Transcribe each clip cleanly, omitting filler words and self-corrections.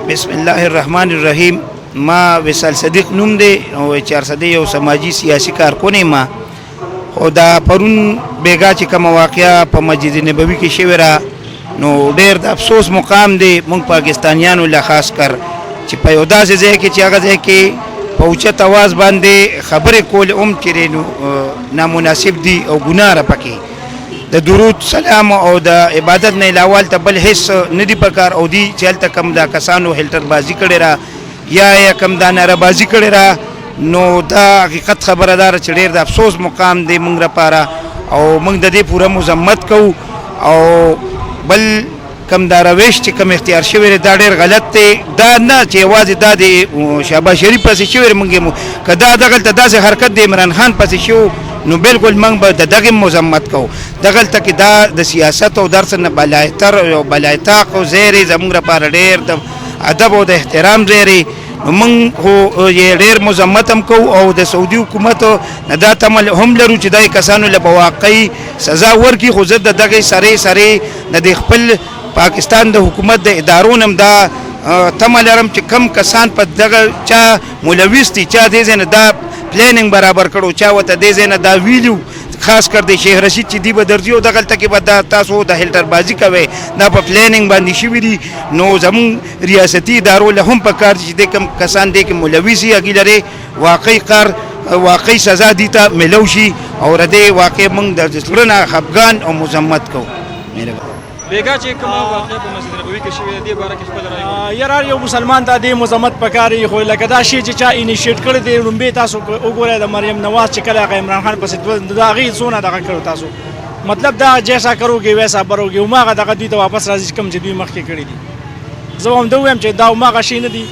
بسم الله الرحمن الرحیم. ما وصال صدیق نوم دی او 400 یو سماجی سیاسي کارکونې ما خو دا پرون بیګا چې کوم واقعیا په مسجد نبوي کې شوی را نو ډېر د افسوس مقام دی مونږ پاکستانیانو له خاص کر چې په یو داسې ځای کې چې هغه ځای کې په اوچت اواز باندې خبرې کول چېرې نو نامناسب دي او ګناه را پکې د درود سلام او د عبادت نه علاوه ته بل هیڅ نه دی پکار او دی چې هلته کم دا کسانو هلټر بازی کړی را یا کم دا ناره بازی کړی را نو دا حقیقت خبردار چې ډېر د افسوس مقام دی مونږ لپاره او مونږ د دې پوره مذمت کوو او بل کم دا روش چې کم اختیار شوی دا ډېر غلط دی دا نه چې یوازې دا د شهباز شریف پسې شوی مونږ که دا دغلته داسې حرکت د عمران خان پسې شو نو بالکل موږ به د دغه مذمت کوو دغلته کې دا د سیاست او درس نه بلایتر او بلایتاق او زیری زموږ لپاره ډېر د ادب او د احترام زیری نو موږ خو یې ډېر مذمت هم کوو او د سعودي حکومت نه دا تمه هم لرو چې دغه کسانو له به واقعي سزا ورکړي خو زه د دغې سرې د خپل پاکستان د حکومت د ادارو نه هم دا تمه لرم چې کم کسان په دغه چا ملوث دي چا دې ځای نه دا پلانینګ برابر کړو چا ورته دې ځای نه دا ویلو خاص کر د شیخ رشید چې دی به درځي او دغلته کې به تاسو د هلټر بازي کوئ دا په پلانینګ باندې شوي دي نو زموږ ریاستي ادارو له هم پکار دي چې د کوم کسان دی کې ملوث وي هغې لرې واقعي سزا دي ته میلو شي او د دې واقع موږ د زړه نه خفګان او مذمت کوو. بیګا چې کومه واقعه په مسجد نبوي کې شوې ده دې باره کې خپل رایه یاره یو مسلمان ته دې مذمت پکاري خو لکه دا شی چې چا انیشیټ کړی دی لومبې تاسو وګورئ د مریم نواز چې کله هغه عمران خان پسې د هغې څونه دغه کړو تاسو مطلب دا جیسا کروږي ویسا بروږي هماغه دغه دوی ته واپس راځي کوم چې دوی مخکې کړي دي زه هم دا ووایم چې دا هماغه شی نه دي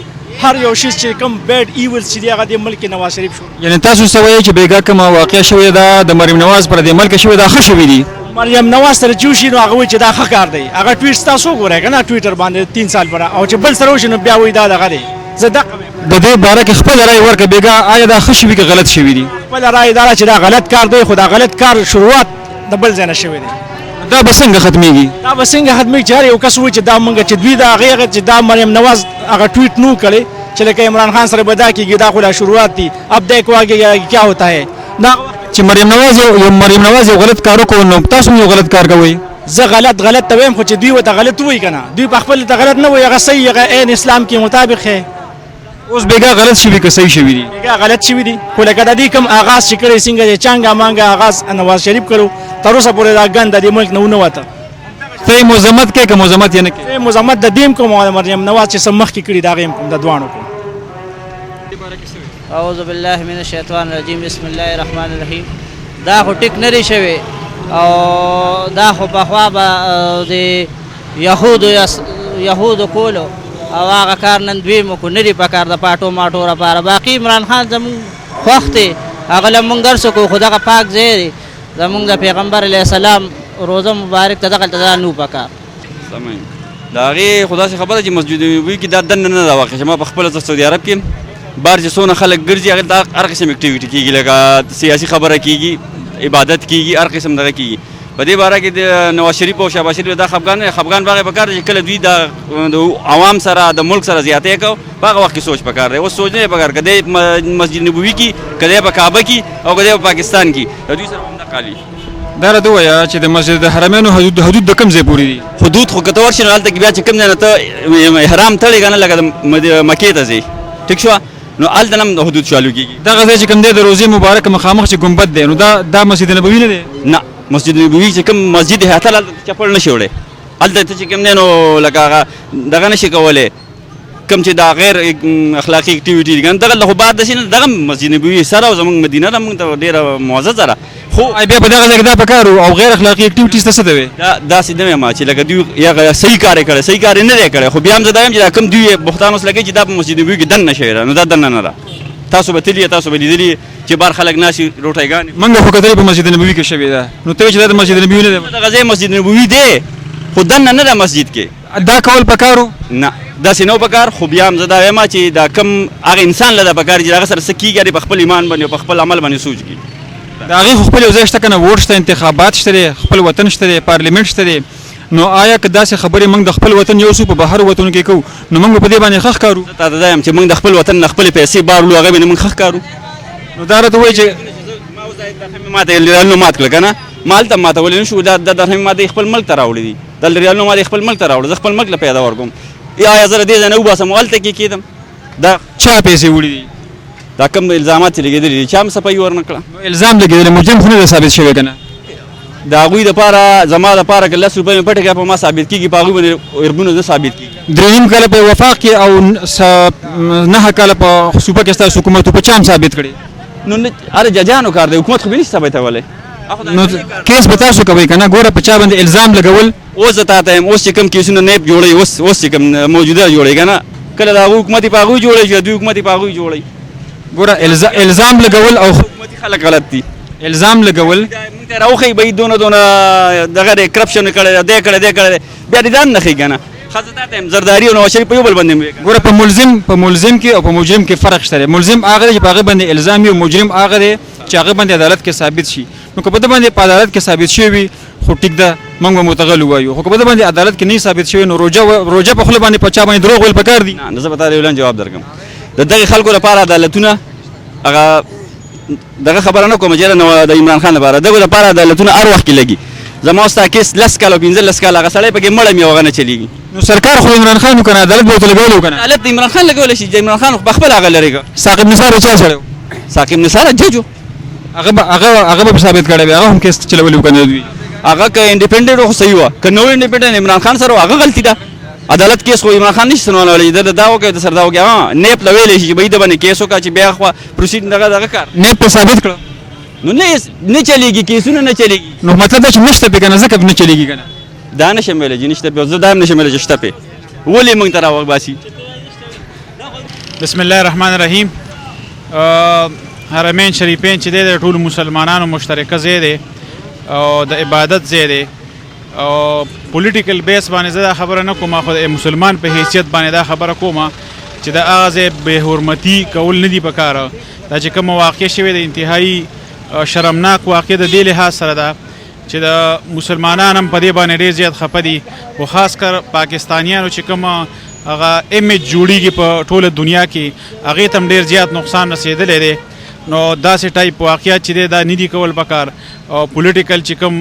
هر یو شی چې کوم بیډ ایولز چې دی هغه د ملک نواز شریف شو یعنی تاسو څه وایئ چې بیګا کومه واقعه شوې ده د مریم نواز پر دې ملک شوې ده ښه شوي دي مریم نواز سره چې وشي نو هغه وایي چې دا ښه کار دی هغه ټویټس تاسو وګورئ که نه ټویټر باندې 3 سال پر او چې بل سره وشي نو بیا وایي دا دغه دی زه دقه د دې باره کې خپل رایه ورکړه بیګا آیا دا ښه شوي که غلط شوي دي خپل رایه دا چې دا غلط کار دی خو دا غلط کار شروعات د بل ځای نه شوی دی دا به څنګه ختمېږي دا به څنګه ختمېږي چې هر یو کس وایي چې دا مونږ چې دوی د هغې چې دا مریم نواز هغه ټویټ نو کړی چې لکه عمران خان سره به دا کېږي دا خو لا شروعات دي اب دیکھو آگے کیا ہوتا ہے دا چې مریم نواز یو غلط کار وکړو نو تاسو هم یو غلط کار کوئ زه غلط ته وایم خو چې دوی ورته غلط وایي که نه دوی په خپل ته غلط نه وایي هغه صحیح هغه عین اسلام کې مطابق ہے اوس بیګا غلط شوي که صحیح شوي دي بیګا غلط شوي دي خو لکه د دې کوم آغاز چې کړی څنګه چې چانګا مانګا آغاز نواز شریف کړو تر اوسه پورې دا ګند د دې ملک نه ونه وته ته یې مذمت کوې که مذمت یې نه کوې مذمت د دې هم کوم او مریم نواز چې څه مخکې کړي د هغې هم کوم د دواړو کوم اعوذ بالله من الشیطان الرجیم بسم الله الرحمن الرحیم دا خو ټیک نه دی شوی او دا خو پخوا به د یهودو کولو او هغه کار نن دوی مو کو نه دی پکار د پاټو ماټو لپاره باقي عمران خان زموږ خوښ دی هغه له مونږ درس وکړو خو دغه پاک ځای دی زموږ د پیغمبر علیه السلام روزه مبارک ته دغلته دا نو پکار د هغې خو داسې خبره چې مسجد نبوي کې دا دننه نه ده واقع چې ما په خپله زه سعودي عرب کې بار چې څونه خلک ګرځي هغې ته هر قسم اکټیویټي کېږي لکه سیاسي خبره کېږي عبادت کېږي هر قسم دغه کېږي په دې باره کې د نواز شریف او شهباز شریف دا خفګان به هغې پکار دی چې کله دوی د عوام سره د ملک سره زیاتی کوو په هغه وخت کې سوچ پکار دی اوس سوچ نه دی پکار که دی مسجد نبوي کې که دی په کعبه کې او که دی په پاکستان کې د دوی سره همدغه کالي دا راته ووایه چې د مسجد حرمینو حدود د کوم ځای پورې دي حدود خو که ته ورشې نو هلته کې بیا چې کوم ځای نه ته احرام تړې که نه لکه د مکې ته ځې ټیک شوه نو هلته نه هم حدود چالو کېږي دغه ځای چې کوم دی د روضې مبارک مخامخ چې ګمبد دی نو دا مسجد نبوي نه دی نه مسجد نبوي چې کوم مسجد هتل هلته چپل نشي وړی هلته ته چې کوم دی نو لکه هغه دغه نشي کولی کوم چې دا غیر اخلاقي اکټیویټي دي که نه دغه خو بعد داسې نه دغه مسجد نبوي سره او زموږ مدینه ده موږ ته ډېره معززه ده خو بیا په دغه ځای کې دا پکار او غیر اخلاقي اکټیویټیز ته څه ته وایي داسې نه وایم چې لکه دوی یا صحیح کار یې کړی صحیح کار یې نه دی کړی خو بیا هم زه دا وایم چې دا کوم دوی بهتان اوس لګوي چې دا په مسجد نبوي کې دننه شوې ده نو دا دننه نه ده تاسو به تللي تاسو به لیدلي چې بار خلک ناستي روټۍ موږ خو کتلې په مسجد نبوي کې شوې ده نو ته وایې چې دا د مسجد نبوي نه دی دغه ځای مسجد نبوي دی خو دننه نه ده مسجد کې دا کول پکارو نه داسې نه پکار خو بیا هم زه دا وایم چې دا کوم هغه انسان له ده پکار چې د هغه سره څه کېږي په خپل ایمان باندې او په خپل عمل باندې سوچ کړي د هغې خو خپل یو ځای شته که نه ووټ شته انتخابات شته دی خپل وطن شته دی پارلیمنټ شته دی نو آیا که داسې خبرې موږ د خپل وطن یو څو په بهر وطنو کې کوو نو موږ په دې باندې ښه ښکارو؟ تا ته دا یم چې موږ د خپل وطن نه خپلې پیسې بارلو هغه باندې موږ ښه ښکارو. نو دا راته وایي چې ماته ریالونه مات کړل که نه ما هلته ماتولی نه شو. دا درهم ما د خپل ملک ته راوړي دي. دا ریالونه ما د خپل ملک ته راوړي. زه خپل ملک له پیدا ورکوم. یا زه له دې ځای نه وباسم هلته کې کېدم. دا چا پیسې وړي دي؟ دا کوم الزامات چې لګېدلي دي چا هم صفایي ورنه کړه. الزام لګېدلی مجرم خو نه دی ثابت شوی که نه؟ د هغوی دپاره زما دپاره که 10 روپۍ مې پټې کړه په ما ثابت کېږي په هغوی باندې اربونه نه ثابت کېږي. 3 کاله په وفاق کې او 9 کاله په صوبه کې ستاسو حکومت په چا هم ثابت کړي؟ نو هر ججانو کار دی حکومت خو به نشي ثابتولی. نو کیس به تاسو کوئ که نه؟ ګوره په چا باندې الزام لګول اوس زه تا ته یم اوس چې کوم کیسونه نیب جوړوي اوس چې کوم موجوده جوړوي که نه کله د هغوی حکومت یې په هغوی جوړوي چې د دوی حکومت یې په هغوی جوړوي. ګوره الزام لګول او حکومتي خلک غلط دي. الزام لګول موږ ته راوښیي به یې دونه دغه دی کرپشن یې کړی دی دی کړی دی بیا دې ځان نه ښیي که نه. ښه زه تا ته یم زرداري او نواز شریف په یو بل باندې مې ګوره په ملزم کې او په مجرم کې فرق شته دی. ملزم هغه دی چې په هغه باندې الزام وي او مجرم هغه دی چې هغه باندې عدالت کې ثابت شي. نو که په ده باندې په عدالت کې ثابت شوی وي خو ټیک ده موږ به متغل ووایو. خو که په ده باندې عدالت کې نه ثابت شوی نو روژه په خوله باندې په چا باندې دروغ ویل پکار دي؟ نه زه به تا د یو لنډ جواب درکړم. د دغې خلکو لپاره عدالتونه هغه دغه خبره نه کوم چې د عمران خان لپاره دغه لپاره عدالتونه هر وخت کې لګي. زما ستا کیس 10 کاله 15 کاله هغه سړی پکې مړ مې هغه نه چلیږي. نو سرکار خو عمران خان و که نه عدالت به ورته لګولی و که نه؟ عدالت د عمران خان لګولی شي. عمران خان خو پخپله هغه لرې کړ. ثاقب نثار چا سړی و؟ ثاقب نثار جج و. هغه به ثابت کړی وي هغه هم کیس چلولی و که نه دوی؟ هغه که انډیپنډنټ خو صحیح وه که نو انډیپنډنټ عمران خان سره هغه غلطي ده. عدالت کیس خو عمران خان نشي سنولی. د دا وکړي د سر دا وکړي نیب له ویلی شي چې به یې د باندې کیس وکړه چې بیا خو پروسیډ دغه کار نیب په ثابت کړه نو نه چلیږي کیسونه نه چلیږي. نو مطلب دا چې نشته پې که نه ځکه نه چلیږي که نه؟ دا نشم ویلی چې نشته پې زه دا هم نشم ویلی چې شته پې ولې موږ ته راوباسي. بسم الله الرحمن الرحیم. حرمین شریفین چې دی د ټولو مسلمانانو مشترکه ځای دی او د عبادت ځای دی او پولیټیکل بیس باندې زه دا خبره نه کوم خو د مسلمان په حیثیت باندې دا خبره کوم چې د هغه ځای بې حرمتي کول نه دي پکاره. دا چې کومه واقع شوې د انتهایی شرمناک واقع د دې لحاظ سره ده چې د مسلمانان هم په دې باندې ډېر زیات خفه دي خو خاص کر پاکستانیانو چې کومه هغه ایمیج جوړیږي په ټوله دنیا کې هغې ته هم ډېر زیات نقصان رسېدلی دی. نو داسې ټایپ واقعیات چې دی دا نه دي کول پکار. او پولیټیکل چې کوم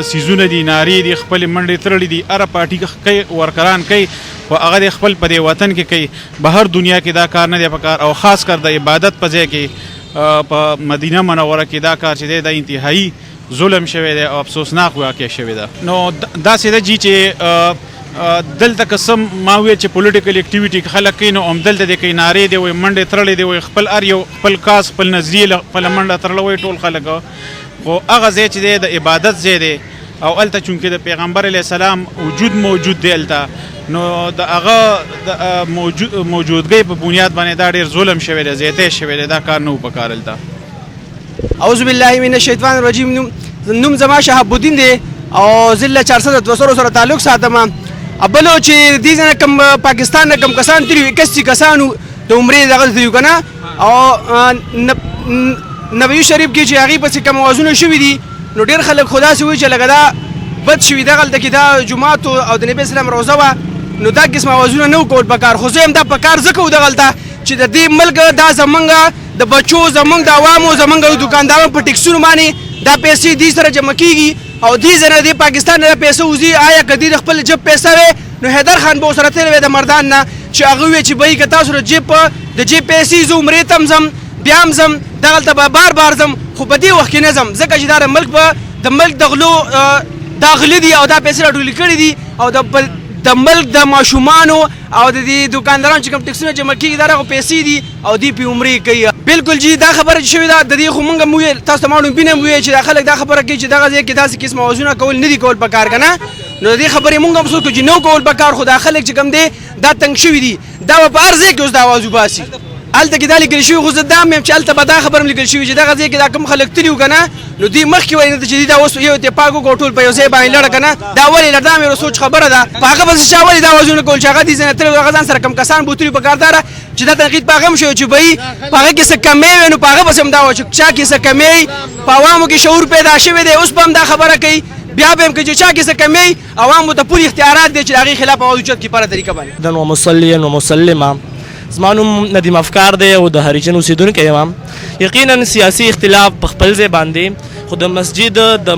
سیزونه دي نارې دي خپلې منډې تړلې دي هره پارټي کوي ورکران کوي خو هغه د خپل په دې وطن کې کوي. بهر دنیا کې دا کار نه دی پکار او خاص کر د عبادت په ځای کې په مدینه منوره کې دا کار چې دی دا انتهایی ظلم شوی دی او افسوسناک واقع شوی ده. نو داسې ده جی چې دلته قسم ما ویل چې پولیټیکل اکټیویټي خلک کوي نو همدلته د کوي نارې دی وایي منډې تړلې دی وایي خپل هر یو خپل کاس خپل نظریې خپله منډه تړله وایي ټول خلک. خو هغه ځای چې دی د عبادت ځای دی او هلته چونکې د پیغمبر علیه السلام وجود موجود دی هلته نو د هغه موجودګۍ په بنیاد باندې دا ډېر ظلم شوی دی زیاتی شوی دی دا کار نه و پکار هلته. اعوذ بالله من الشیطان الرجیم. نوم زما شهاب الدین دی او ضلع 400 سره تعلق ساتم. بلو چې دې ځای نه کوم پاکستان نه کوم کسان تلي 81 کسانو د عمرې دغه تلي که نه او نبوي شریف کې چې هغې پسې کوم اوازونه شوي دي نو ډېر خلک خو داسې وایي چې لکه دا بد شوي دغلته کې دا جومات او د نبي اسلام روزه وه نو دا قسم اوازونه نه کول پکار. خو زه هم دا پکار ځکه و دغلته چې د دې ملک دا زمونږ د بچو زمونږ د عوامو زمونږ د دوکاندارانو په ټکسونو باندې دا پیسې دې سره جمع کېږي او دې ځای نه د پاکستان نه دا پیسې وځي. آیا که دې د خپل جب پیسه وې نو حیدر خان به ورسره تللی وی د مردان نه چې هغه وویل چې بهی که تاسو د جیب پیسې زه عمرې ته هم ځم بیا هم ځم دغلته به بار ځم خو په دې وخت کې نه ځم ځکه چې دا د ملک د غلو دا غلي دي او دا پیسې راټولې کړي دي او د ملک د ماشومانو او د دې دوکاندارانو چې کوم ټکسونه جمع کېږي دا هغه پیسې دي او دوی پې عمرې کوي. بلکل جی دا خبره چې شوې ده د دې خو موږ هم وویل تاسو ته ما وړاندې هم وویل چې دا خلک دا خبره کوي چې دغه ځای کې داسې قسم اوازونه کول نه دي کول پکار که نه نو د دې خبرې موږ هم څوک چې نه کول پکار خو دا خلک چې کوم دی دا تنګ شوي دي دا به په هر ځای کې اوس دا اواز وباسي. هلته کې دا لیکل شوي خو زه دا هم یم چې هلته به دا خبره هم لیکل شوي چې دغه ځای کې دا کوم خلک تلي وو که نه نو دوی مخکې وایي نه چې دوی دا اوس یو اتفاق وکړو ټول په یو ځای باندې لړه که نه دا ولې لړ دا مې یو سوچ خبره ده په هغه پسې چا ولې دا اوازونه کول چې هغه دې ځای نه تللی هغه ځان سره کم کسان بوتلي په کار داره چې دا تنقید په هغه هم شوی چې بهی په هغه کې څه کمی وي نو په هغه پسې هم دا وه چې چا کې څه کمی په عوامو کې شعور پیدا شوی دی اوس به هم دا خبره کوي بیا به هم که چې چا کې څه کمی عوامو ته پوره اختیارات دی چې د هغې خلاف اواز اوچت کړي په هره طریقه باندې دن و مصلیا و مسلما زما نوم ندیم افکار دی او د هریچن اوسیدونکی یم یقینا سیاسي اختلاف په خپل ځای باندې خو د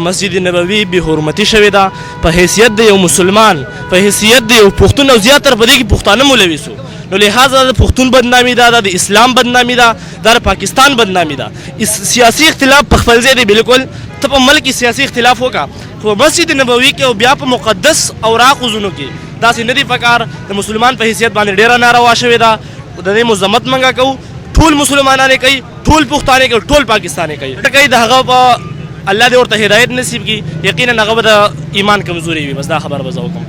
مسجد نبوي بې حرمتي شوې ده په حیثیت د یو مسلمان په حیثیت د یو پښتون او زیاتره په دې کې پښتانه مولوي سو نو لہذا د پښتون بدنامي ده د اسلام بدنامي ده دا د پاکستان بدنامي ده سیاسي اختلاف په خپل ځای دی بالکل ته په ملک کې سیاسي اختلاف وکړه خو مسجد نبوي کې او بیا په مقدس اوراقو ځونو کې داسې نه دي پکار د مسلمان په حیثیت باندې ډېره ناروا شوې ده د دې مذمت منګه کوو ټول مسلمانان کوي ټول پښتانه کوي ټول پاکستان کوي ټکه د هغه په الله دې ورته هدایت نصیب کړي یقینا هغه د ایمان کمزوري وي بس دا خبر به زه وکړم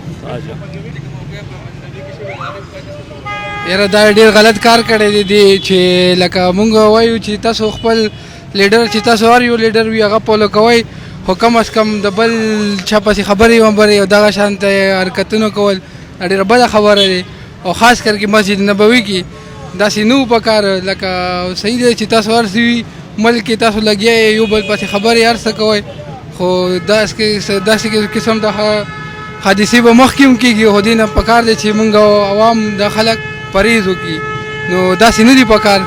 یاره دا ډېر غلط کار کړی دی چې لکه مونږ وایو چې تاسو خپل لیډر چې تاسو هر یو لیډر وي هغه فالو کوئ خو کم از کم د بل چا پسې خبرې ومبرې او دغه شانته حرکتونه کول دا ډېره بده خبره دی او خاص کر کې مسجد نبوي کې داسې نه پکار لکه صحیح دی چې تاسو هر څه وي ملک کې تاسو لګیا یو بل پسې خبرې هر څه کوئ خو داسې قسم د حادثې به مخکې هم کېږي خو دې نه پکار دی چې مونږ عوام د خلک پرهیز وکړي نو داسې نه دي پکار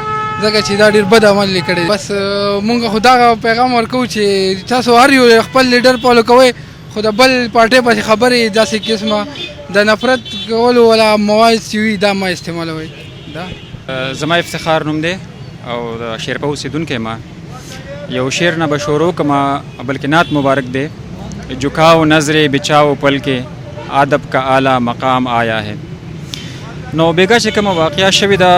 ځکه چې دا ډېر بد عمل یې کړی بس مونږ خو دغه پیغام ورکوو چې تاسو هر یو خپل لیډر فالو کوئ خو د بل پارټۍ پسې خبرې داسې قسمه د نفرت کولو والا مواد چې وي دا مه استعمالوئ زما افتخار نوم دی او د شیرپه اوسیدونکی ما یو شعر نه به شروع کما بلکې نعت مبارک دی جھکاؤ نظر بچاؤ پل کے ادب کا اعلیٰ مقام آیا ہے نو بیګا چې کومه واقعیا شوې ده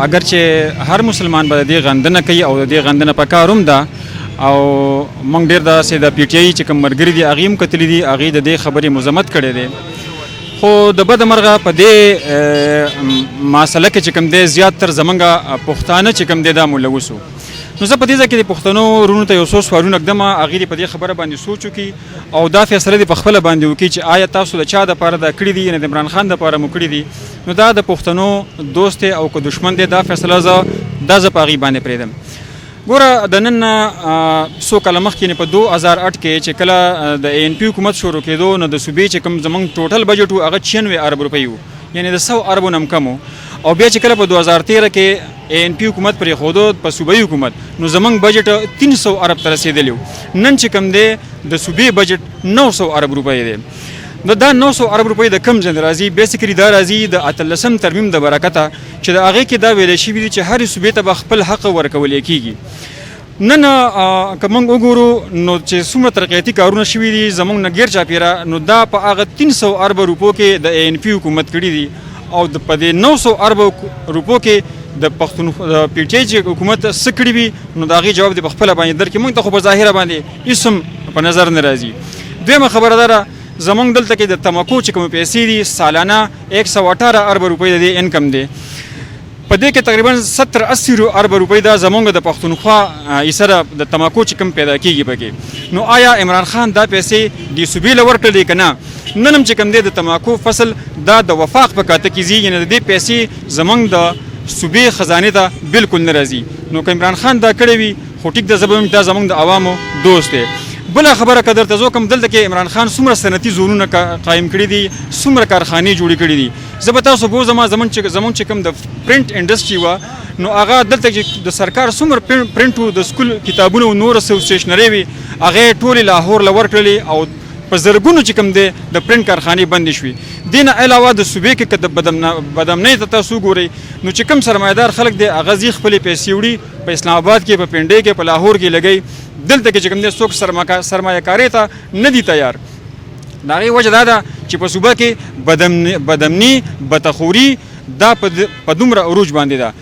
اگرچې هر مسلمان به د دې غندنه کوي او د دې غندنه پکار هم ده او موږ ډېر داسې د پی ټي آی چې کوم ملګري دي هغې هم کتلي دي هغې د دې خبرې مذمت کړی دی خو د بده مرغه په دې مسله کې چې کوم دی زیات تر زمونږ پښتانه چې کوم دی دا ملوث وو نو زه په دې ځای کې د پښتنو وروڼو ته یو څو سوالونه ږدم هغې دې په دې خبره باندې سوچ وکړي او دا فیصله دې په خپله باندې وکړي چې آیا تاسو د چا دپاره دا کړي دي یعنې د عمران خان دپاره مو کړي دي نو دا د پښتنو دوست دی او که دشمن دی دا فیصله زه په هغې باندې پرېږدم ګوره د نن څو کاله مخکې په 2008 کې چې کله د ANP حکومت شروع کېدو نو د صوبې چې کوم زموږ ټوټل بجټ و هغه 96 ارب روپۍ و یعنې د 100 اربو نه هم کم او بیا چې کله په 2013 کې ANP حکومت پرېښودو په صوبایي حکومت نو زموږ بجټ 300 ارب ته رسېدلی و نن چې کوم دی د صوبې بجټ 900 ارب روپۍ دی نو دا 900 ارب روپۍ د کم ځای نه راځي بیسیکلي دا راځي د 18 ترمیم د برکته چې د هغې کې دا ویلی شوي دي چې هرې صوبې ته به خپل حق ورکولی کېږي نن که موږ وګورو نو چې څومره ترقیاتي کارونه شوي دي زموږ نه ګیر چاپېره نو دا په هغه 300 ارب روپو کې د ANP حکومت کړي دي او په دې 900 ارب روپو کې د پښتون پی ټي آی چې حکومت څه کړي وي نو د هغې جواب دې په خپله باندې درکړي موږ ته خو په ظاهره باندې هېڅ هم په نظر نه راځي دویمه خبره دا ده زموږ دلته کې د تماکو چې کومې پیسې دي سالانه 118 ارب روپۍ د دې انکم دی په دې کې تقریبا 70-80 ارب روپۍ دا زموږ د پښتونخوا حصه ده د تماکو چې کوم پیدا کېږي پکې نو آیا عمران خان دا پیسې دې صوبې له ورکړلې که نه نن هم چې کوم دی د تماکو فصل دا د وفاق په کاته کې ځي یعنې د دې پیسې زموږ د صوبې خزانې ته بالکل نه راځي نو که عمران خان دا کړی وي خو ټیک ده زه به وایم دا زموږ د عوامو دوست دی بله خبره که درته زه کوم دلته کې عمران خان څومره صنعتي زونونه قایم کړي دي څومره کارخانې جوړې کړي دي زه به تاسو بوځم زموږ چې کوم د پرنټ انډسټري وه نو هغه دلته چې د سرکار څومره پرنټ و د سکول کتابونه و نوره سټیشنرۍ وي هغې ټولې لاهور له ورکړلې او په زرګونو چې کوم دی د پرنټ کارخانې بندې شوي دې نه علاوه د صوبې کې که د بدامنۍ ته تاسو وګورئ نو چې کوم سرمایهدار خلک دی هغه ځي خپلې پیسې وړي په اسلام آباد کې په پنډۍ کې په لاهور کې لګوي دلته کې چې کوم دی څوک سرمایه کارۍ ته نه دي تیار د هغې وجه دا ده چې په صوبه کې بدامني بتخوري دا په دومره عروج باندې ده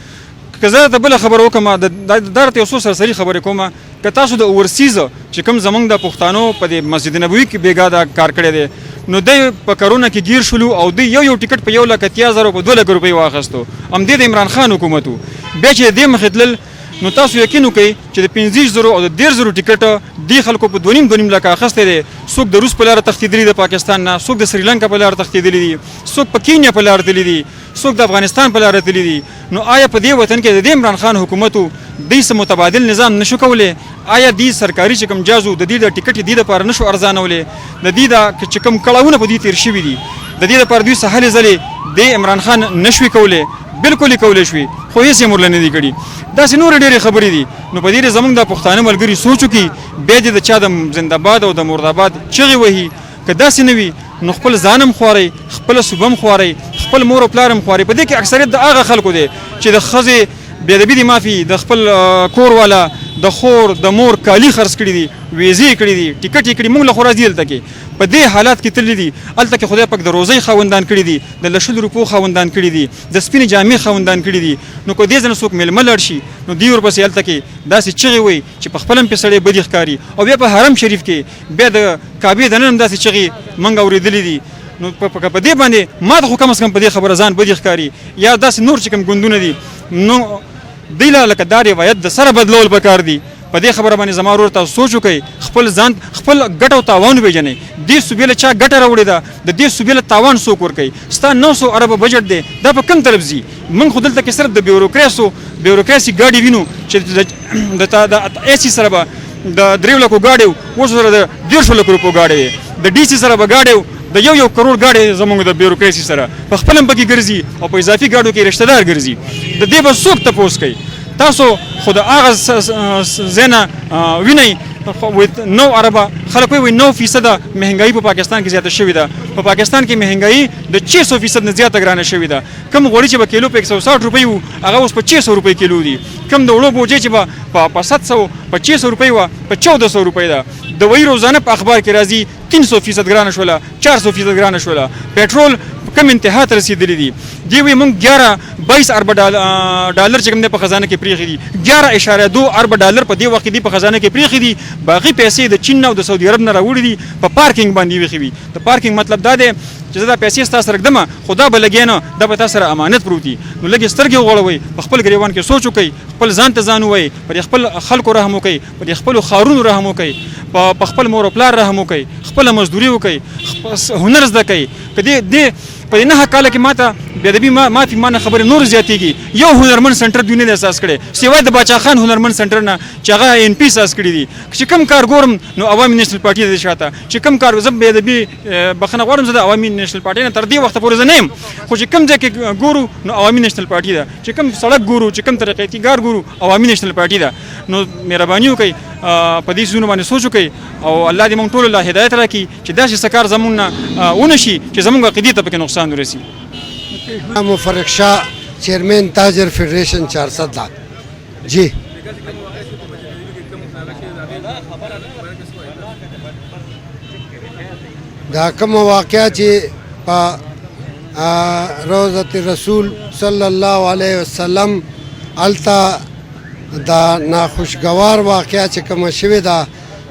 که زه ته بله خبره وکړم دا درته یو څو سرسري خبرې کومه که تاسو د اوورسیز چې کوم زموږ د پښتانو په دې مسجد نبوي کې بېګا دا کار کړی دی نو دی په کرونا کې ګیر شولو او دوی یو ټیکټ په 1,80,000 په 2 لک روپۍ واخیستو همدې د عمران خان حکومت و بیا چې د دې مخې تلل نو تاسو یقین وکړئ چې د 15,000 او د 13,000 ټیکټ دې خلکو په 2.5 لک اخیستی دی. څوک د روس په لاره تښتېدلي د پاکستان نه، څوک د سریلنکا په لاره تښتېدلي دي، څوک په کینیا په لاره تللي دي، څوک د افغانستان په لاره تللي دي. نو آیا په دې وطن کې د عمران خان حکومتو دوی څه متبادل نظام نشو کولی؟ آیا دې سرکاري چې کوم جازو د دې د ټیکټ دې دپاره نشو ارزانولی؟ د دې د چې کوم کړاوونه په دې تېر شوي دي د دې دپاره دوی څه هلې ځلې د عمران خان نشوي کولی؟ بالکل یې کولی شوي، خو هېڅ یې ورله نه دي کړي. داسې نورې ډېرې خبرې دي. نو په دې زموږ د پښتانه ملګري سوچ وکړي، بیا دې د چا د زنده‌باد او د مرداباد چغې وهي. که داسې نه وي نو خپل ځانم خوارئ، خپله صوبه هم خوارئ، خپل مور او پلار هم خوارئ. په دې کې اکثریت د هغه خلکو دی چې د ښځې بېادبي دې معافي، د خپل کور والا د خور د مور کالي خرڅ کړي دي، ویزې یې کړي دي، ټیکټ یې کړي. موږ له خو راځي هلته کې په دې حالات کې تللي دي. هلته کې خدای پاک د روزۍ خاوندان کړي دي، د لشلو روپو خاوندان کړي دي، د سپینې جامې خاوندان کړي دي. نو که دې ځنه څوک میلمه لاړ شي نو دوی ورپسې هلته کې داسې چغې وایي چې په خپله هم پرې سړی بدې ښکاري. او بیا په حرم شریف کې بیا د کعبې دننه هم داسې چغې موږ اورېدلې دي. نو په دې باندې ما ته خو کم از کم په دې خبره ځان بدې ښکاري. یا داسې نور چې کوم ګوندونه دي نو دوی له لکه دا روایت د سره بدلول پکار دي. په دې خبره باندې زما ورور تاسو سوچ وکئ، خپل ځان خپل ګټه او تاوان وپېژنئ. دې صوبې له چا ګټه راوړې ده، د دې صوبې له تاوان څوک ورکوي؟ ستا 900 اربه بجټ دی، دا په کوم طرف ځي؟ موږ خو دلته کې صرف د بیوروکراسي ګاډي وینو چې د ایسي سره به د 3 لکو ګاډی اوس سره د 1.5 لکو روپو ګاډی دی، د ډي سي سره به ګاډی د 1 کروڑ ګاډی زموږ د بیوروکراسي سره په خپل هم پکې ګرځي او په اضافي ګاډو کې رشته دار ګرځي. د دې به څوک تپوس کوي؟ تاسو خو د هغه ځای نه وینئ 9 اربه خلک وایي 9% مهنګایي په پاکستان کې زیاته شوې ده. په پاکستان کې مهنګایي د 600% نه زیاته ګرانه شوې ده. کم غوړي چې به کیلو په 160 روپۍ وو هغه اوس په 600 روپۍ کیلو دي. کم د وړو بوجۍ چې به په 700 په 600 روپۍ وه په 1400 روپۍ ده. دوایي روزانه په اخبار کې راځي 300% ګرانه شوله، 400% ګرانه شوله. پېټرول کم انتها ته رسېدلي دي. دوی وایي موږ 11-22 اربه ډالر چې کوم دی په خزانه کې پرېښي دي، 11.2 اربه ډالر په دې وخت کې دي په خزانه کې پرېښي دي. باقي پیسې د چین او د سعودي عرب نه راوړي دي، په پارکینګ باندې ویښې وي. د پارکینګ مطلب دا دی چې زه دا پیسې ستا سره ږدمه خو دا به لګې نه، دا به تا سره امانت پروت دي. نو لږې سترګې وغړوئ، په خپل ګریوان کې سوچ وکئ، خپل ځان ته ځان ووایئ، پر خپل خلکو رحم وکئ، پر خپلو ښارونو رحم وکئ، په خپل مور او پلار رحم وکئ، خپله مزدوري وکئ، هنر زده کئ. که دې په دې 9 کاله کې ماته بېادبي معافي ما نه خبرې نور زیاتېږي. یو هنرمند سنټر دوی نه دی اساس کړی سوای د باچا خان هنرمند سنټر نه چې هغه NP اساس کړي دي. چې کوم کار ګورم نو عوامي نیشنل پارټي د شاته، چې کوم کار زه بېادبي بخښنه غواړم، زه د عوامي نیشنل پارټي نه تر دې وخته پورې زه نه یم. خو چې کوم ځای کې ګورو نو عوامي نیشنل پارټي ده، چې کوم سړک ګورو، چې کوم ترقیاتي کار ګورو عوامي نیشنل پارټي ده. نو مهرباني وکئ په دې څیزونو باندې سوچ وکئ او الله دې موږ ټولو له هدایت راکړي چې داسې څه کار زموږ نه ونه شي چې زموږ عقیدې ته پکې نقصان ورسي. مفرق شاه چیئرمین تاجر فیڈریشن 400 جی دا کوم واقعیا چې په روضة رسول صلی الله علیه وسلم التا دا ناخوشگوار واقعیا چې کوم شوی دا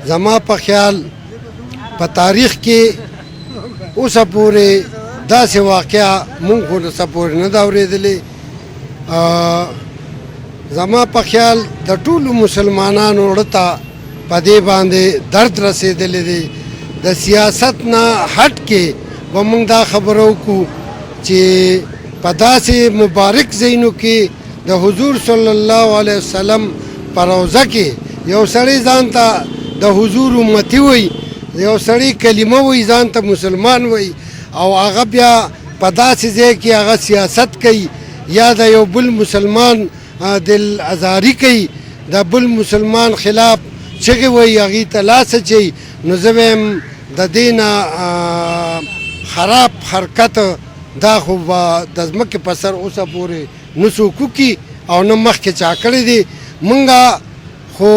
زما په خیال په تاریخ کې اوسه پورې داسې واقعیا مونږ خو اوسه پورې نه ده اورېدلې. زما په خیال د ټولو مسلمانانو زړه ته په دې باندې درد رسېدلی دی. د سیاست نه هټ کې به مونږ دا خبره وکړو چې په داسې مبارک ځایونو کې د حضور صلی الله علیه وسلم په روضه کې یو سړی ځان ته د حضور امتی وایي، یو سړی کلمه وایي ځان ته مسلمان وایي، او هغه بیا په داسې ځای کې هغه سیاست کوي یا د یو بل مسلمان دل ازاري کوي، د بل مسلمان خلاف چغې وایي، هغې ته لاس اچوي. نو زه وایم د دې نه خراب حرکت دا خو به د ځمکې په سر اوسه پورې نه څوک وکړي او نه مخکې چا کړی دی. مونږ خو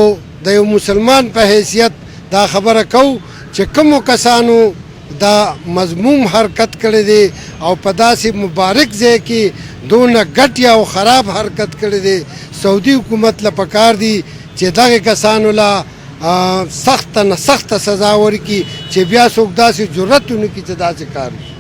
د یو مسلمان په حیثیت دا خبره کوو چې کومو کسانو دا مضموم حرکت کړی دی او په داسې مبارک ځای کې دونه ګټیا او خراب حرکت کړی دی، سعودي حکومت له پکار دی چې دغه کسانو له سخت نه سخت سزا ورکړي چې بیا څوک داسې جرأت ونه کړي چې داسې کار وکړي.